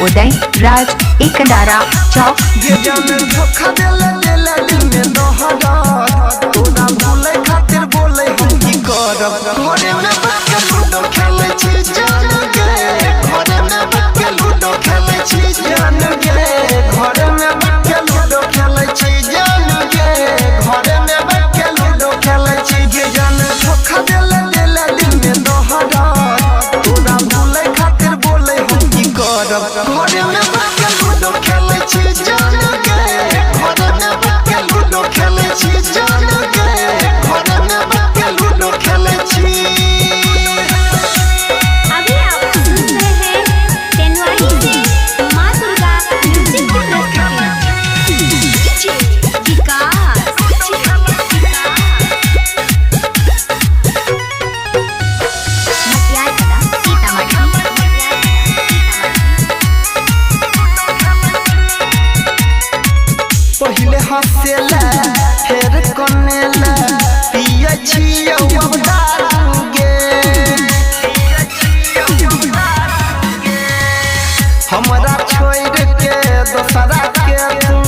उदय राज एकंदारा चौक। ये जान धोखा देले देले दिल में दोहरा तोरा भूले खातिर बोले हम की करब घरे में बैठ के लूडो खेले छी जान गे घरे में बैठ के लूडो खेले छी जान गे घरे में बैठ के लूडो खेले छी जान गे घरे में बैठ के लूडो खेले छी ये जान धोखा देले देले दिल में दोहरा तोरा भूले खातिर बोले हम की करब घरे में बैठ के लूडो खेले छी जान गे घरे में बैठ के लूडो खेले छी जान गे घरे में बैठ के लूडो खेले छी। अभी आप सुन रहे हैं टेनवाड़ी से मां दुर्गा म्यूजिक की प्रस्तुति विकास मटियार कला पहिले हंसेला फिर कनेला पिया छियो दारू गे हमरा छोड़ के दोसरा के तू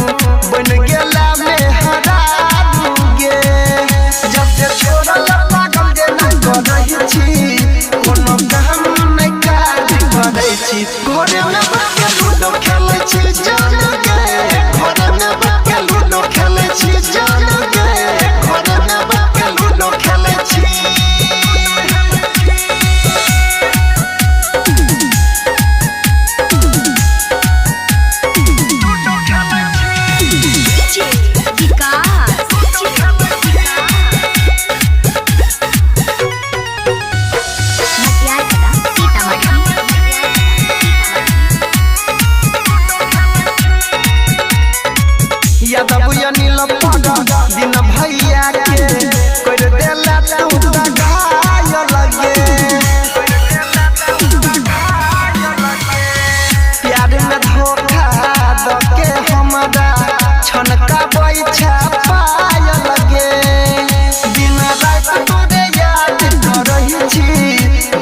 बन गेला में हरारू गे जब से छोड़ल पागल जे न करई छी कोनो काम नहीं काज करई छी घरे में बैठ के लूडो खेलै छी जान गे घरे में बैठ के लूडो खेलै छी जान गे घरे में बैठ के लूडो खेलै छी। यादव नील पड़ा दिन भैया के कर देला तू घायल लगे प्यार में धोखा दके हमरा छनका बैठा पायल लगे दिन रात तोरे याद करही छी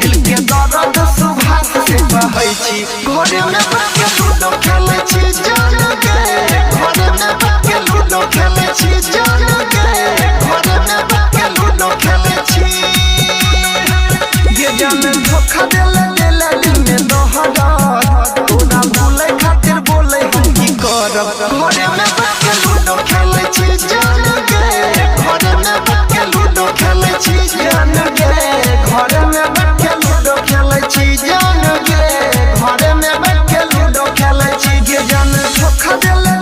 दिल के दर्द सुभाष से बहै छी घरे में बैठ के लूडो खेलै छी जान गे घरे में बैठ के लूडो खेले छी जान गे घरे में बैठ के लूडो खेले छी। ये जान धोखा देले देले दिल में दोहरा तोरा भूले खातिर बोले हम की करब घरे में बैठ के लूडो खेले छी जान गे घरे में बैठ के लूडो खेले छी जान गे घरे में बैठ के लूडो खेले छी जान गे घरे में बैठ के लूडो खेले छी ये जान धोखा देले